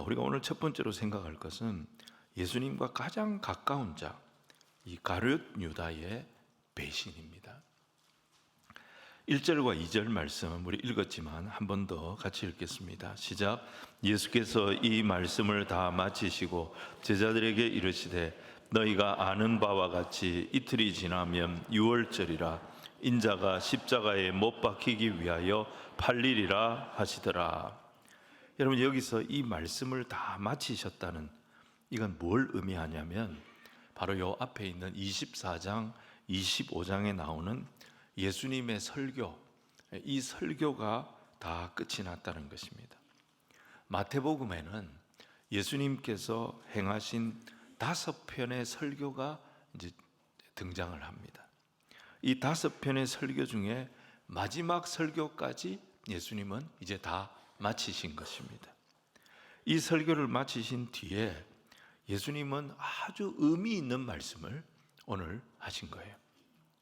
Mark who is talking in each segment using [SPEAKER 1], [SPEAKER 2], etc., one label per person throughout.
[SPEAKER 1] 우리가 오늘 첫 번째로 생각할 것은 예수님과 가장 가까운 자, 이 가룟 유다의 배신입니다. 1절과 2절 말씀은 우리 읽었지만 한 번 더 같이 읽겠습니다. 시작. 예수께서 이 말씀을 다 마치시고 제자들에게 이르시되 너희가 아는 바와 같이 이틀이 지나면 유월절이라 인자가 십자가에 못 박히기 위하여 팔리리라 하시더라. 여러분, 여기서 이 말씀을 다 마치셨다는, 이건 뭘 의미하냐면 바로 요 앞에 있는 24장 25장에 나오는 예수님의 설교, 이 설교가 다 끝이 났다는 것입니다. 마태복음에는 예수님께서 행하신 5편의 설교가 이제 등장을 합니다. 이 5편의 설교 중에 마지막 설교까지 예수님은 이제 다 마치신 것입니다. 이 설교를 마치신 뒤에 예수님은 아주 의미 있는 말씀을 오늘 하신 거예요.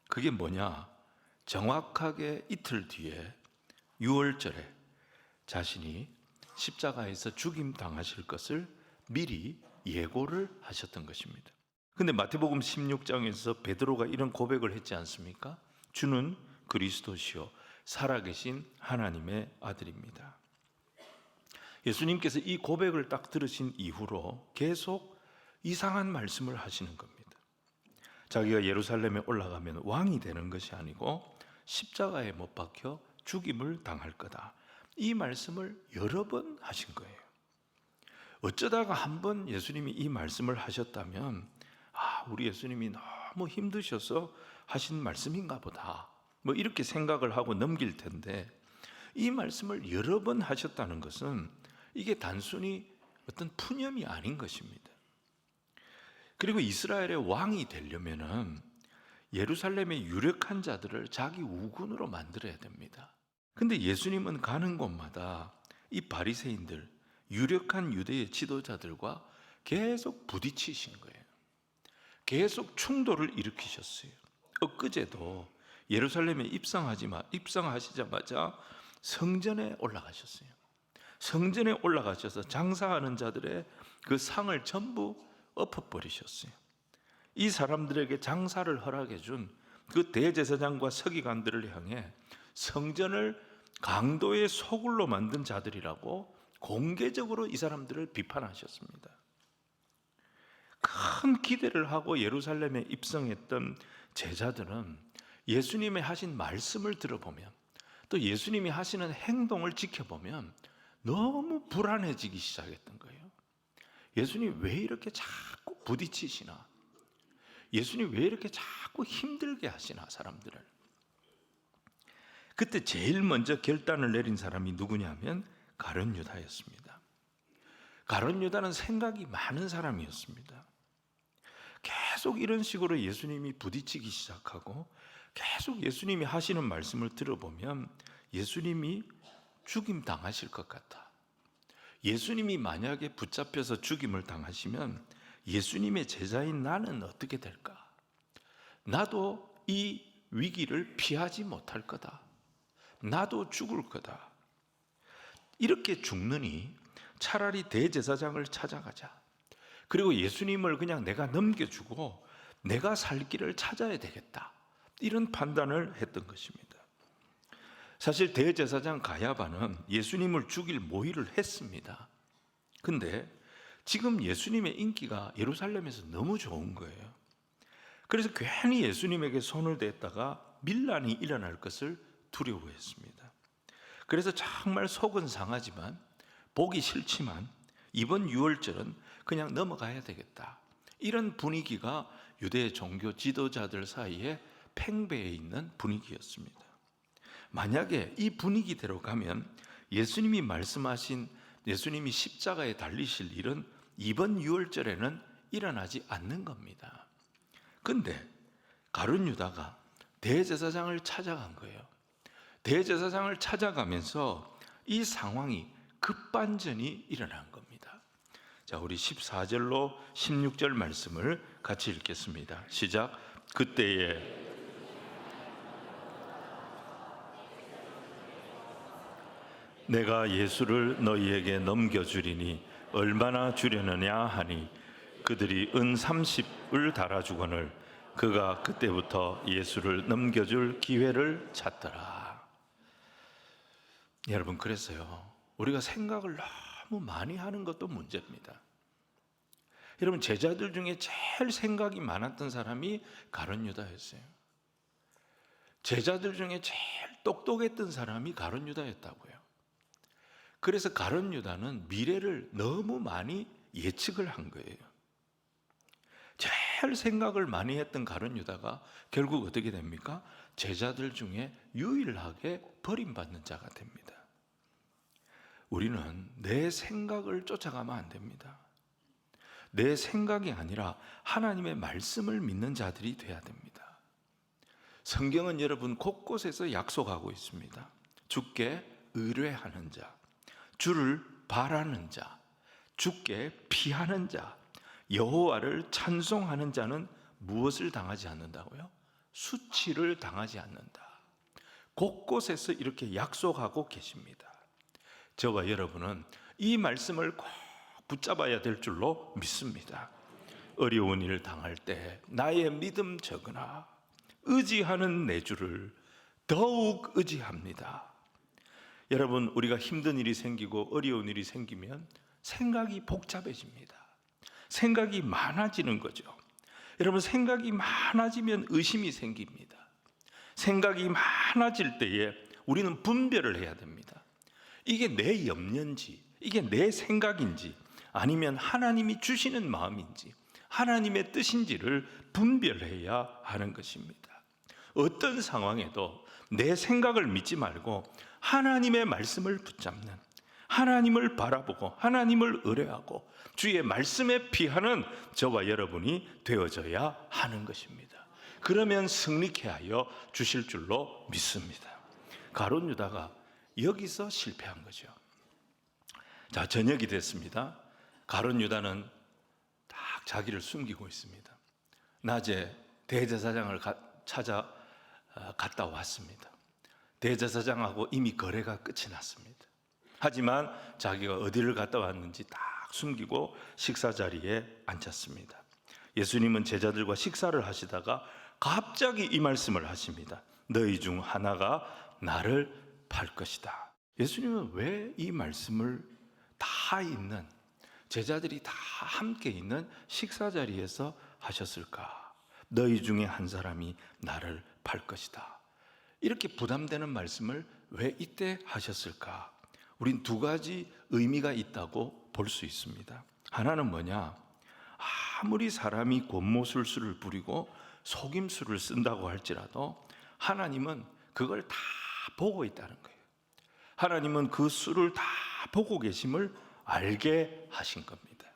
[SPEAKER 1] 그게 뭐냐? 정확하게 이틀 뒤에 유월절에 자신이 십자가에서 죽임 당하실 것을 미리 예고를 하셨던 것입니다. 근데 마태복음 16장에서 베드로가 이런 고백을 했지 않습니까? 주는 그리스도시요 살아계신 하나님의 아들입니다. 예수님께서 이 고백을 딱 들으신 이후로 계속 이상한 말씀을 하시는 겁니다. 자기가 예루살렘에 올라가면 왕이 되는 것이 아니고 십자가에 못 박혀 죽임을 당할 거다, 이 말씀을 여러 번 하신 거예요. 어쩌다가 한 번 예수님이 이 말씀을 하셨다면 우리 예수님이 너무 힘드셔서 하신 말씀인가 보다, 뭐 이렇게 생각을 하고 넘길 텐데, 이 말씀을 여러 번 하셨다는 것은 이게 단순히 어떤 푸념이 아닌 것입니다. 그리고 이스라엘의 왕이 되려면은 예루살렘의 유력한 자들을 자기 우군으로 만들어야 됩니다. 근데 예수님은 가는 곳마다 이 바리새인들, 유력한 유대의 지도자들과 계속 부딪히신 거예요. 계속 충돌을 일으키셨어요. 엊그제도 예루살렘에 입성하시자마자 성전에 올라가셨어요. 성전에 올라가셔서 장사하는 자들의 그 상을 전부 엎어버리셨어요. 이 사람들에게 장사를 허락해 준 그 대제사장과 서기관들을 향해 성전을 강도의 소굴로 만든 자들이라고 공개적으로 이 사람들을 비판하셨습니다. 큰 기대를 하고 예루살렘에 입성했던 제자들은 예수님의 하신 말씀을 들어보면, 또 예수님이 하시는 행동을 지켜보면 너무 불안해지기 시작했던 거예요. 예수님 왜 이렇게 자꾸 부딪히시나? 예수님 왜 이렇게 자꾸 힘들게 하시나, 사람들을? 그때 제일 먼저 결단을 내린 사람이 누구냐면 가룟 유다였습니다. 가룟 유다는 생각이 많은 사람이었습니다. 계속 이런 식으로 예수님이 부딪히기 시작하고 계속 예수님이 하시는 말씀을 들어보면 예수님이 죽임 당하실 것 같아. 예수님이 만약에 붙잡혀서 죽임을 당하시면 예수님의 제자인 나는 어떻게 될까? 나도 이 위기를 피하지 못할 거다. 나도 죽을 거다. 이렇게 죽느니 차라리 대제사장을 찾아가자. 그리고 예수님을 그냥 내가 넘겨주고 내가 살 길을 찾아야 되겠다, 이런 판단을 했던 것입니다. 사실 대제사장 가야바는 예수님을 죽일 모의를 했습니다. 근데 지금 예수님의 인기가 예루살렘에서 너무 좋은 거예요. 그래서 괜히 예수님에게 손을 댔다가 밀란이 일어날 것을 두려워했습니다. 그래서 정말 속은 상하지만, 보기 싫지만 이번 유월절은 그냥 넘어가야 되겠다, 이런 분위기가 유대 종교 지도자들 사이에 팽배해 있는 분위기였습니다. 만약에 이 분위기대로 가면 예수님이 말씀하신 예수님이 십자가에 달리실 일은 이번 유월절에는 일어나지 않는 겁니다. 근데 가룟 유다가 대제사장을 찾아간 거예요. 대제사장을 찾아가면서 이 상황이 급반전이 일어난 겁니다. 자, 우리 14절로 16절 말씀을 같이 읽겠습니다. 시작. 그때에 내가 예수를 너희에게 넘겨주리니 얼마나 주려느냐 하니 그들이 은 30을 달아주거늘 그가 그때부터 예수를 넘겨줄 기회를 찾더라. 여러분, 그래서요, 우리가 생각을 너무 많이 하는 것도 문제입니다. 여러분, 제자들 중에 제일 생각이 많았던 사람이 가룟 유다였어요. 제자들 중에 제일 똑똑했던 사람이 가룟 유다였다고요. 그래서 가룟 유다는 미래를 너무 많이 예측을 한 거예요. 제일 생각을 많이 했던 가룟 유다가 결국 어떻게 됩니까? 제자들 중에 유일하게 버림받는 자가 됩니다. 우리는 내 생각을 쫓아가면 안 됩니다. 내 생각이 아니라 하나님의 말씀을 믿는 자들이 돼야 됩니다. 성경은 여러분 곳곳에서 약속하고 있습니다. 주께 의뢰하는 자, 주를 바라는 자, 주께 피하는 자, 여호와를 찬송하는 자는 무엇을 당하지 않는다고요? 수치를 당하지 않는다. 곳곳에서 이렇게 약속하고 계십니다. 저와 여러분은 이 말씀을 꼭 붙잡아야 될 줄로 믿습니다. 어려운 일을 당할 때 나의 믿음 적으나 의지하는 내 주를 더욱 의지합니다. 여러분, 우리가 힘든 일이 생기고 어려운 일이 생기면 생각이 복잡해집니다. 생각이 많아지는 거죠. 여러분, 생각이 많아지면 의심이 생깁니다. 생각이 많아질 때에 우리는 분별을 해야 됩니다. 이게 내 염려인지, 이게 내 생각인지, 아니면 하나님이 주시는 마음인지, 하나님의 뜻인지를 분별해야 하는 것입니다. 어떤 상황에도 내 생각을 믿지 말고 하나님의 말씀을 붙잡는, 하나님을 바라보고 하나님을 의뢰하고 주의 말씀에 피하는 저와 여러분이 되어져야 하는 것입니다. 그러면 승리케 하여 주실 줄로 믿습니다. 가룟 유다가 여기서 실패한 거죠. 자, 저녁이 됐습니다. 가룟 유다는 딱 자기를 숨기고 있습니다. 낮에 대제사장을 찾아 갔다 왔습니다. 대제사장하고 이미 거래가 끝이 났습니다. 하지만 자기가 어디를 갔다 왔는지 딱 숨기고 식사 자리에 앉았습니다. 예수님은 제자들과 식사를 하시다가 갑자기 이 말씀을 하십니다. 너희 중 하나가 나를 팔 것이다. 예수님은 왜 이 말씀을 다 있는, 제자들이 다 함께 있는 식사 자리에서 하셨을까? 너희 중에 한 사람이 나를 팔 것이다. 이렇게 부담되는 말씀을 왜 이때 하셨을까? 우린 두 가지 의미가 있다고 볼 수 있습니다. 하나는 뭐냐? 아무리 사람이 권모술수를 부리고 속임수를 쓴다고 할지라도 하나님은 그걸 다 보고 있다는 거예요. 하나님은 그 수를 다 보고 계심을 알게 하신 겁니다.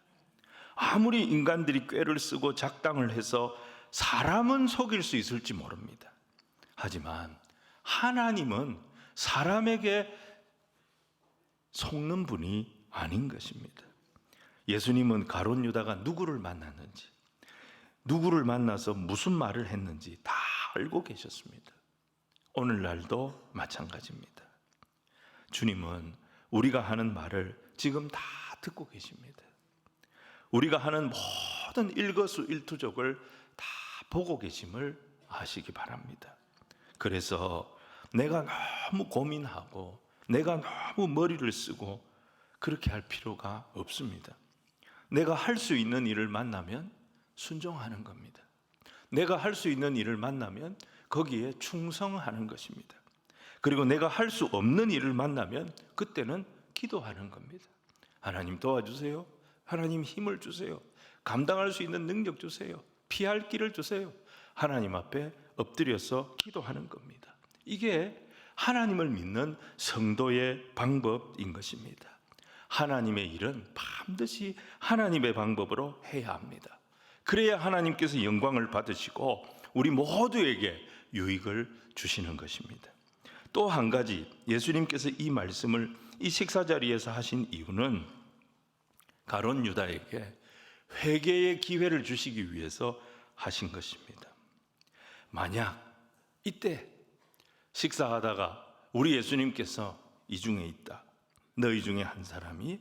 [SPEAKER 1] 아무리 인간들이 꾀를 쓰고 작당을 해서 사람은 속일 수 있을지 모릅니다. 하지만 하나님은 사람에게 속는 분이 아닌 것입니다. 예수님은 가룟 유다가 누구를 만났는지, 누구를 만나서 무슨 말을 했는지 다 알고 계셨습니다. 오늘날도 마찬가지입니다. 주님은 우리가 하는 말을 지금 다 듣고 계십니다. 우리가 하는 모든 일거수일투족을 다 보고 계심을 아시기 바랍니다. 그래서 내가 너무 고민하고 내가 너무 머리를 쓰고 그렇게 할 필요가 없습니다. 내가 할 수 있는 일을 만나면 순종하는 겁니다. 내가 할 수 있는 일을 만나면 거기에 충성하는 것입니다. 그리고 내가 할 수 없는 일을 만나면 그때는 기도하는 겁니다. 하나님 도와주세요. 하나님 힘을 주세요. 감당할 수 있는 능력 주세요. 피할 길을 주세요. 하나님 앞에 엎드려서 기도하는 겁니다. 이게 하나님을 믿는 성도의 방법인 것입니다. 하나님의 일은 반드시 하나님의 방법으로 해야 합니다. 그래야 하나님께서 영광을 받으시고 우리 모두에게 유익을 주시는 것입니다. 또 한 가지, 예수님께서 이 말씀을 이 식사 자리에서 하신 이유는 가룟 유다에게 회개의 기회를 주시기 위해서 하신 것입니다. 만약 이때 식사하다가 우리 예수님께서 이 중에 있다, 너희 중에 한 사람이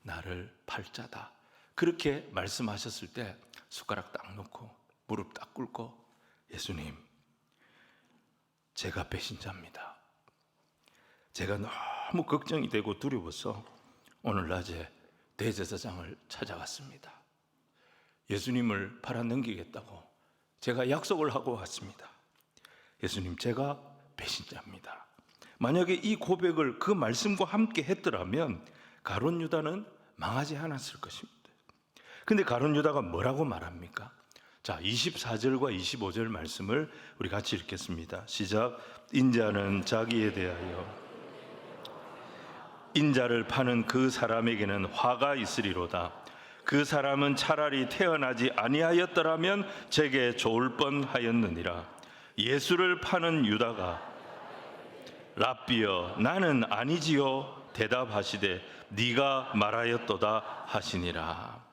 [SPEAKER 1] 나를 팔자다. 그렇게 말씀하셨을 때 숟가락 딱 놓고 무릎 딱 꿇고 예수님, 제가 배신자입니다. 제가 너무 걱정이 되고 두려워서 오늘 낮에 대제사장을 찾아갔습니다. 예수님을 팔아넘기겠다고 제가 약속을 하고 왔습니다. 예수님, 제가 배신자입니다. 만약에 이 고백을 그 말씀과 함께 했더라면 가룟 유다는 망하지 않았을 것입니다. 근데 가룟 유다가 뭐라고 말합니까? 자, 24절과 25절 말씀을 우리 같이 읽겠습니다. 시작. 인자는 자기에 대하여 인자를 파는 그 사람에게는 화가 있으리로다. 그 사람은 차라리 태어나지 아니하였더라면 제게 좋을 뻔하였느니라. 예수를 파는 유다가 랍비여 나는 아니지요 대답하시되 네가 말하였도다 하시니라.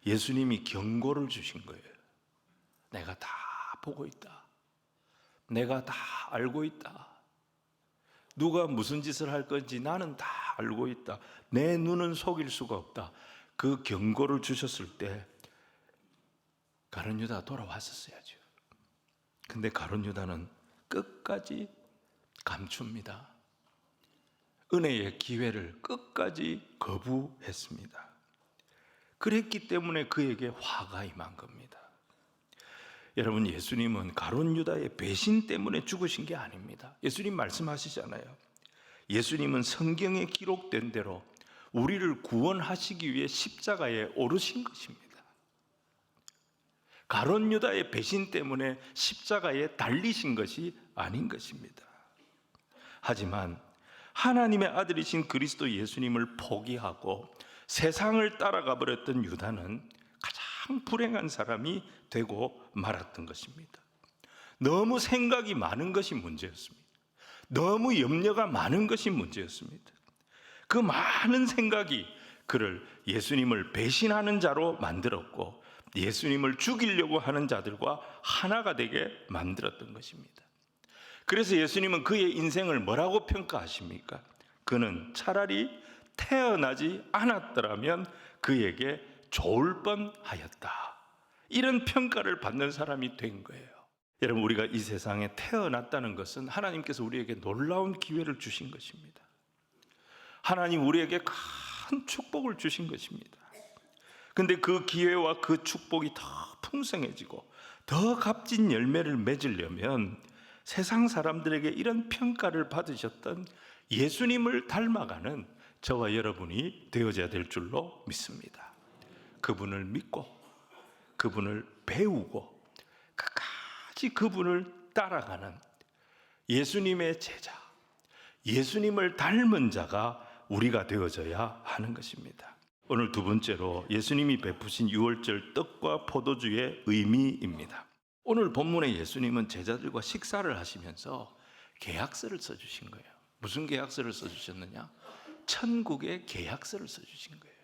[SPEAKER 1] 예수님이 경고를 주신 거예요. 내가 다 보고 있다. 내가 다 알고 있다. 누가 무슨 짓을 할 건지 나는 다 알고 있다. 내 눈은 속일 수가 없다. 그 경고를 주셨을 때 가룟 유다가 돌아왔었어야죠. 근데 가룟 유다는 끝까지 감춥니다. 은혜의 기회를 끝까지 거부했습니다. 그랬기 때문에 그에게 화가 임한 겁니다. 여러분, 예수님은 가룟 유다의 배신 때문에 죽으신 게 아닙니다. 예수님 말씀하시잖아요. 예수님은 성경에 기록된 대로 우리를 구원하시기 위해 십자가에 오르신 것입니다. 가룟 유다의 배신 때문에 십자가에 달리신 것이 아닌 것입니다. 하지만 하나님의 아들이신 그리스도 예수님을 포기하고 세상을 따라가 버렸던 유다는 가장 불행한 사람이 되고 말았던 것입니다. 너무 생각이 많은 것이 문제였습니다. 너무 염려가 많은 것이 문제였습니다. 그 많은 생각이 그를 예수님을 배신하는 자로 만들었고 예수님을 죽이려고 하는 자들과 하나가 되게 만들었던 것입니다. 그래서 예수님은 그의 인생을 뭐라고 평가하십니까? 그는 차라리 태어나지 않았더라면 그에게 좋을 뻔하였다. 이런 평가를 받는 사람이 된 거예요. 여러분, 우리가 이 세상에 태어났다는 것은 하나님께서 우리에게 놀라운 기회를 주신 것입니다. 하나님 우리에게 큰 축복을 주신 것입니다. 근데 그 기회와 그 축복이 더 풍성해지고 더 값진 열매를 맺으려면 세상 사람들에게 이런 평가를 받으셨던 예수님을 닮아가는 저와 여러분이 되어져야 될 줄로 믿습니다. 그분을 믿고 그분을 배우고 끝까지 그분을 따라가는 예수님의 제자, 예수님을 닮은 자가 우리가 되어져야 하는 것입니다. 오늘 두 번째로 예수님이 베푸신 유월절 떡과 포도주의 의미입니다. 오늘 본문에 예수님은 제자들과 식사를 하시면서 계약서를 써주신 거예요. 무슨 계약서를 써주셨느냐? 천국의 계약서를 써주신 거예요.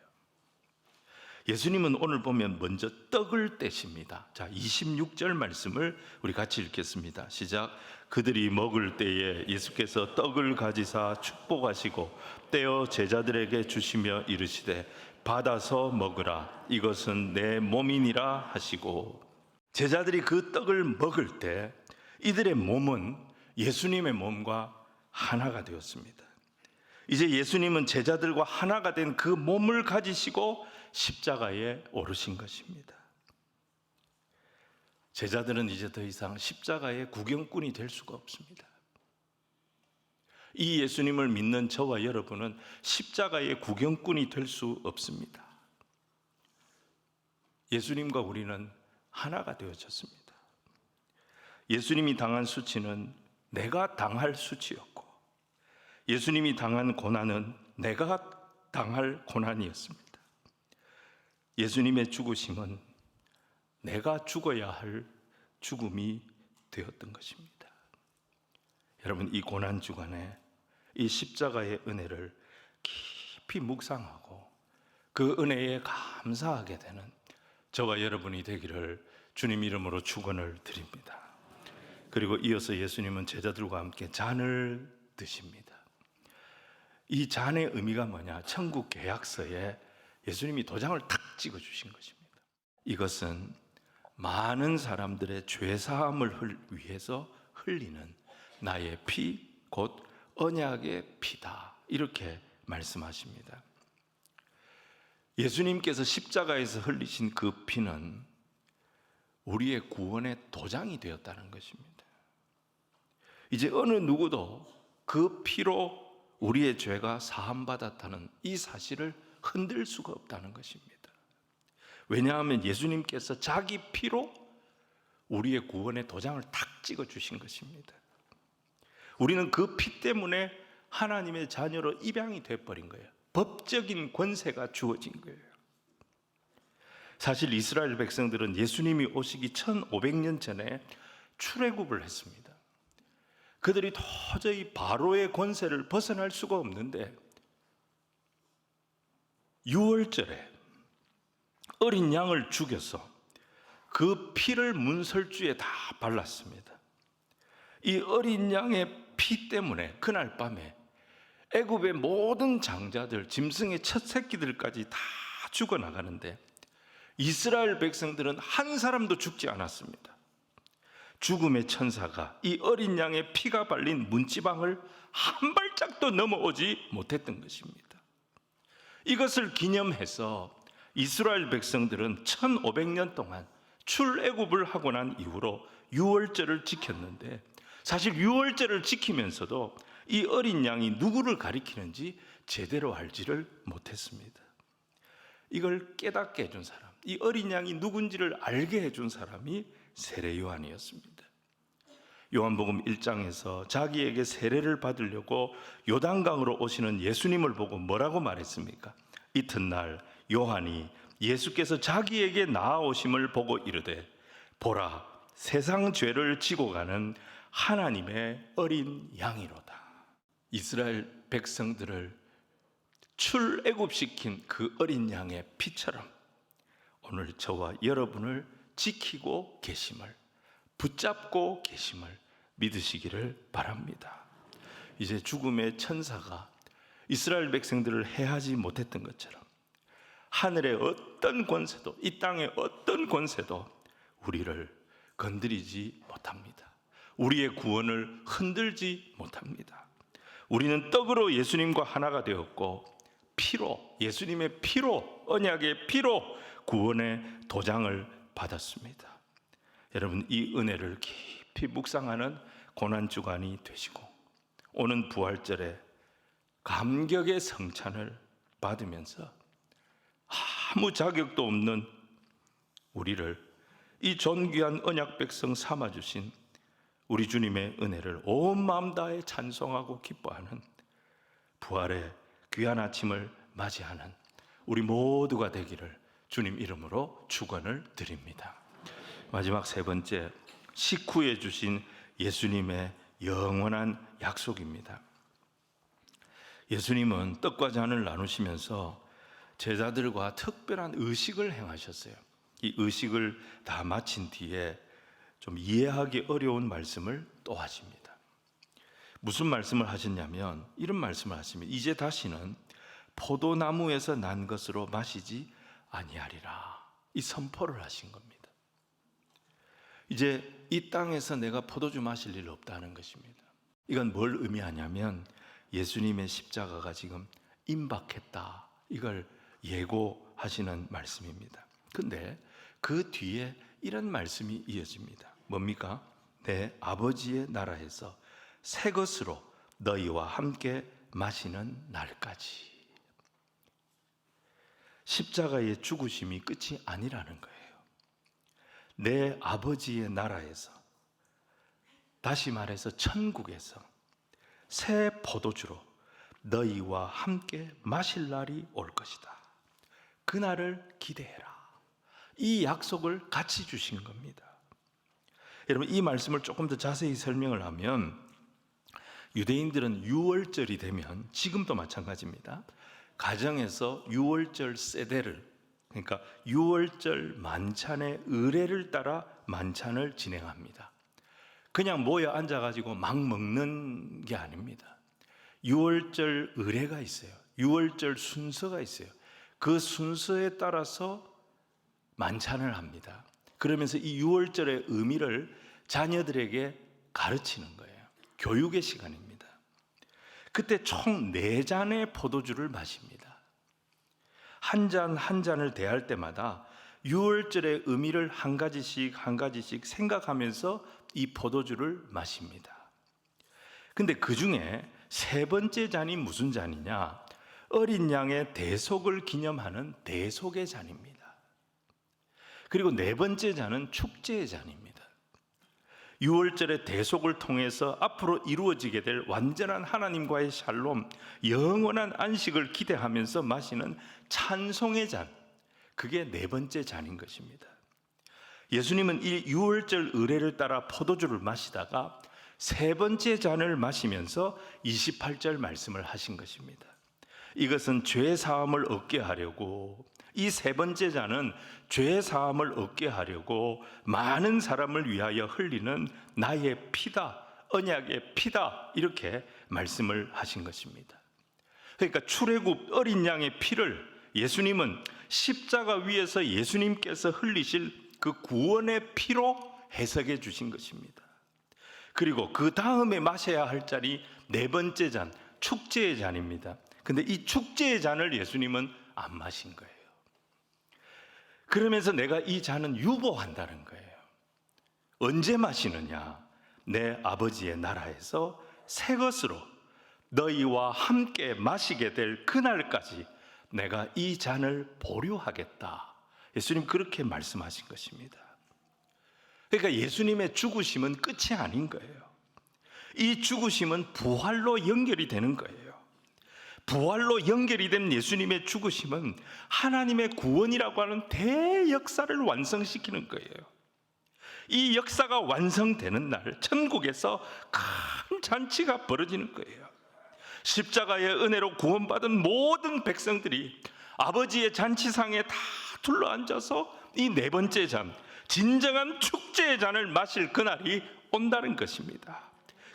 [SPEAKER 1] 예수님은 오늘 보면 먼저 떡을 떼십니다. 자, 26절 말씀을 우리 같이 읽겠습니다. 시작. 그들이 먹을 때에 예수께서 떡을 가지사 축복하시고 떼어 제자들에게 주시며 이르시되 받아서 먹으라. 이것은 내 몸이니라 하시고, 제자들이 그 떡을 먹을 때 이들의 몸은 예수님의 몸과 하나가 되었습니다. 이제 예수님은 제자들과 하나가 된 그 몸을 가지시고 십자가에 오르신 것입니다. 제자들은 이제 더 이상 십자가의 구경꾼이 될 수가 없습니다. 이 예수님을 믿는 저와 여러분은 십자가의 구경꾼이 될 수 없습니다. 예수님과 우리는 하나가 되어졌습니다. 예수님이 당한 수치는 내가 당할 수치였고, 예수님이 당한 고난은 내가 당할 고난이었습니다. 예수님의 죽으심은 내가 죽어야 할 죽음이 되었던 것입니다. 여러분, 이 고난 주간에 이 십자가의 은혜를 깊이 묵상하고 그 은혜에 감사하게 되는 저와 여러분이 되기를 주님 이름으로 축원을 드립니다. 그리고 이어서 예수님은 제자들과 함께 잔을 드십니다. 이 잔의 의미가 뭐냐? 천국 계약서에 예수님이 도장을 탁 찍어 주신 것입니다. 이것은 많은 사람들의 죄사함을 위해서 흘리는 나의 피, 곧 언약의 피다, 이렇게 말씀하십니다. 예수님께서 십자가에서 흘리신 그 피는 우리의 구원의 도장이 되었다는 것입니다. 이제 어느 누구도 그 피로 우리의 죄가 사함받았다는 이 사실을 흔들 수가 없다는 것입니다. 왜냐하면 예수님께서 자기 피로 우리의 구원의 도장을 탁 찍어 주신 것입니다. 우리는 그 피 때문에 하나님의 자녀로 입양이 되어버린 거예요. 법적인 권세가 주어진 거예요. 사실 이스라엘 백성들은 예수님이 오시기 1500년 전에 출애굽을 했습니다. 그들이 도저히 바로의 권세를 벗어날 수가 없는데 유월절에 어린 양을 죽여서 그 피를 문설주에 다 발랐습니다. 이 어린 양의 피 때문에 그날 밤에 애굽의 모든 장자들, 짐승의 첫 새끼들까지 다 죽어나가는데 이스라엘 백성들은 한 사람도 죽지 않았습니다. 죽음의 천사가 이 어린 양의 피가 발린 문지방을 한 발짝도 넘어오지 못했던 것입니다. 이것을 기념해서 이스라엘 백성들은 1500년 동안 출애굽을 하고 난 이후로 유월절을 지켰는데, 사실 유월절을 지키면서도 이 어린 양이 누구를 가리키는지 제대로 알지를 못했습니다. 이걸 깨닫게 해준 사람, 이 어린 양이 누군지를 알게 해준 사람이 세례 요한이었습니다. 요한복음 1장에서 자기에게 세례를 받으려고 요단강으로 오시는 예수님을 보고 뭐라고 말했습니까? 이튿날 요한이 예수께서 자기에게 나아오심을 보고 이르되, 보라, 세상 죄를 지고 가는 하나님의 어린 양이로다. 이스라엘 백성들을 출애굽시킨 그 어린 양의 피처럼 오늘 저와 여러분을 지키고 계심을, 붙잡고 계심을 믿으시기를 바랍니다. 이제 죽음의 천사가 이스라엘 백성들을 해하지 못했던 것처럼 하늘의 어떤 권세도, 이 땅의 어떤 권세도 우리를 건드리지 못합니다. 우리의 구원을 흔들지 못합니다. 우리는 떡으로 예수님과 하나가 되었고 피로, 예수님의 피로, 언약의 피로 구원의 도장을 받았습니다. 여러분, 이 은혜를 깊이 묵상하는 고난주간이 되시고 오는 부활절에 감격의 성찬을 받으면서 아무 자격도 없는 우리를 이 존귀한 언약 백성 삼아주신 우리 주님의 은혜를 온 마음 다해 찬송하고 기뻐하는 부활의 귀한 아침을 맞이하는 우리 모두가 되기를 주님 이름으로 축원을 드립니다. 마지막 세 번째, 식후에 주신 예수님의 영원한 약속입니다. 예수님은 떡과 잔을 나누시면서 제자들과 특별한 의식을 행하셨어요. 이 의식을 다 마친 뒤에 좀 이해하기 어려운 말씀을 또 하십니다. 무슨 말씀을 하셨냐면 이런 말씀을 하십니다. 이제 다시는 포도나무에서 난 것으로 마시지 아니하리라. 이 선포를 하신 겁니다. 이제 이 땅에서 내가 포도주 마실 일 없다는 것입니다. 이건 뭘 의미하냐면 예수님의 십자가가 지금 임박했다, 이걸 예고하시는 말씀입니다. 근데 그 뒤에 이런 말씀이 이어집니다. 뭡니까? 내 아버지의 나라에서 새 것으로 너희와 함께 마시는 날까지. 십자가의 죽으심이 끝이 아니라는 거예요. 내 아버지의 나라에서, 다시 말해서 천국에서 새 포도주로 너희와 함께 마실 날이 올 것이다. 그날을 기대해라. 이 약속을 같이 주신 겁니다. 여러분, 이 말씀을 조금 더 자세히 설명을 하면 유대인들은 유월절이 되면, 지금도 마찬가지입니다, 가정에서 유월절 세대를, 그러니까 유월절 만찬의 의례를 따라 만찬을 진행합니다. 그냥 모여 앉아가지고 막 먹는 게 아닙니다. 유월절 의례가 있어요. 유월절 순서가 있어요. 그 순서에 따라서 만찬을 합니다. 그러면서 이 유월절의 의미를 자녀들에게 가르치는 거예요. 교육의 시간입니다. 그때 총 4잔의 포도주를 마십니다. 한 잔 한 잔을 대할 때마다 유월절의 의미를 한 가지씩 생각하면서 이 포도주를 마십니다. 근데 그 중에 3번째 잔이 무슨 잔이냐? 어린 양의 대속을 기념하는 대속의 잔입니다. 그리고 4번째 잔은 축제의 잔입니다. 유월절의 대속을 통해서 앞으로 이루어지게 될 완전한 하나님과의 샬롬, 영원한 안식을 기대하면서 마시는 찬송의 잔, 그게 4번째 잔인 것입니다. 예수님은 이 유월절 의례를 따라 포도주를 마시다가 3번째 잔을 마시면서 28절 말씀을 하신 것입니다. 이것은 죄 사함을 얻게 하려고, 이 3번째 잔은 죄 사함을 얻게 하려고 많은 사람을 위하여 흘리는 나의 피다, 언약의 피다, 이렇게 말씀을 하신 것입니다. 그러니까 출애굽 어린 양의 피를 예수님은 십자가 위에서 예수님께서 흘리실 그 구원의 피로 해석해 주신 것입니다. 그리고 그 다음에 마셔야 할 잔이 4번째 잔, 축제의 잔입니다. 근데 이 축제의 잔을 예수님은 안 마신 거예요. 그러면서 내가 이 잔은 유보한다는 거예요. 언제 마시느냐? 내 아버지의 나라에서 새 것으로 너희와 함께 마시게 될 그날까지 내가 이 잔을 보류하겠다. 예수님 그렇게 말씀하신 것입니다. 그러니까 예수님의 죽으심은 끝이 아닌 거예요. 이 죽으심은 부활로 연결이 되는 거예요. 부활로 연결이 된 예수님의 죽으심은 하나님의 구원이라고 하는 대역사를 완성시키는 거예요. 이 역사가 완성되는 날 천국에서 큰 잔치가 벌어지는 거예요. 십자가의 은혜로 구원받은 모든 백성들이 아버지의 잔치상에 다 둘러앉아서 이 4번째 잔, 진정한 축제의 잔을 마실 그날이 온다는 것입니다.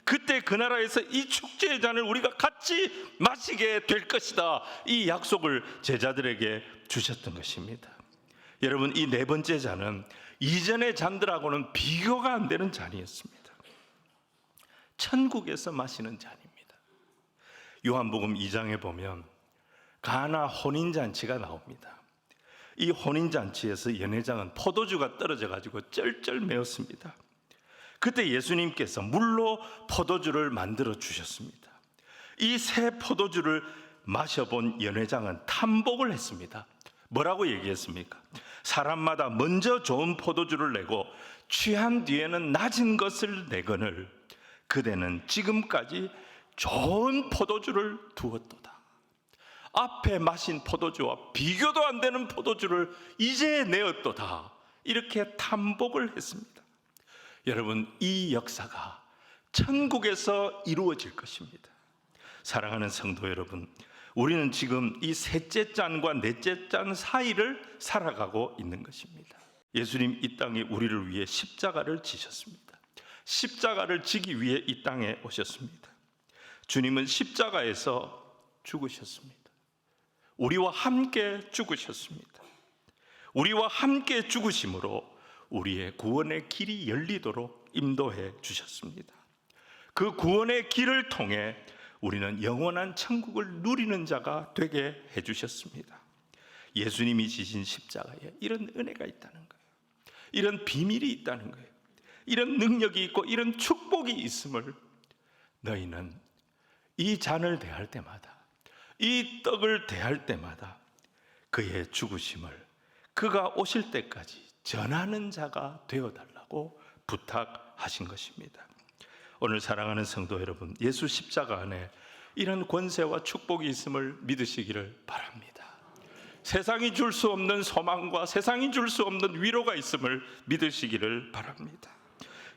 [SPEAKER 1] 그때 그 나라에서 이 축제의 잔을 우리가 같이 마시게 될 것이다, 이 약속을 제자들에게 주셨던 것입니다. 여러분, 이 4번째 잔은 이전의 잔들하고는 비교가 안 되는 잔이었습니다. 천국에서 마시는 잔입니다. 요한복음 2장에 보면 가나 혼인잔치가 나옵니다. 이 혼인잔치에서 연회장은 포도주가 떨어져 가지고 쩔쩔매었습니다. 그때 예수님께서 물로 포도주를 만들어 주셨습니다. 이 새 포도주를 마셔본 연회장은 탐복을 했습니다. 뭐라고 얘기했습니까? 사람마다 먼저 좋은 포도주를 내고 취한 뒤에는 낮은 것을 내거늘 그대는 지금까지 좋은 포도주를 두었도다. 앞에 마신 포도주와 비교도 안 되는 포도주를 이제 내었도다. 이렇게 탐복을 했습니다. 여러분, 이 역사가 천국에서 이루어질 것입니다. 사랑하는 성도 여러분, 우리는 지금 이 셋째 잔과 넷째 잔 사이를 살아가고 있는 것입니다. 예수님 이 땅에 우리를 위해 십자가를 지셨습니다. 십자가를 지기 위해 이 땅에 오셨습니다. 주님은 십자가에서 죽으셨습니다. 우리와 함께 죽으셨습니다. 우리와 함께 죽으심으로 우리의 구원의 길이 열리도록 인도해 주셨습니다. 그 구원의 길을 통해 우리는 영원한 천국을 누리는 자가 되게 해 주셨습니다. 예수님이 지신 십자가에 이런 은혜가 있다는 거예요. 이런 비밀이 있다는 거예요. 이런 능력이 있고 이런 축복이 있음을 너희는 이 잔을 대할 때마다, 이 떡을 대할 때마다 그의 죽으심을 그가 오실 때까지 전하는 자가 되어달라고 부탁하신 것입니다. 오늘 사랑하는 성도 여러분, 예수 십자가 안에 이런 권세와 축복이 있음을 믿으시기를 바랍니다. 세상이 줄 수 없는 소망과 세상이 줄 수 없는 위로가 있음을 믿으시기를 바랍니다.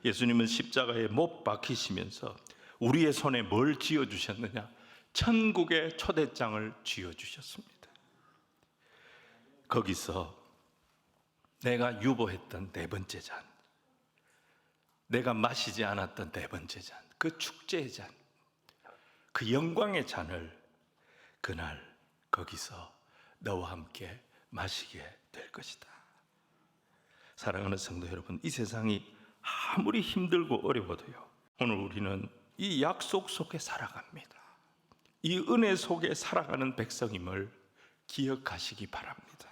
[SPEAKER 1] 예수님은 십자가에 못 박히시면서 우리의 손에 뭘 쥐어주셨느냐? 천국의 초대장을 쥐어주셨습니다. 거기서 내가 유보했던 4번째 잔, 내가 마시지 않았던 4번째 잔, 그 축제의 잔, 그 영광의 잔을 그날 거기서 너와 함께 마시게 될 것이다. 사랑하는 성도 여러분, 이 세상이 아무리 힘들고 어려워도요, 오늘 우리는 이 약속 속에 살아갑니다. 이 은혜 속에 살아가는 백성임을 기억하시기 바랍니다.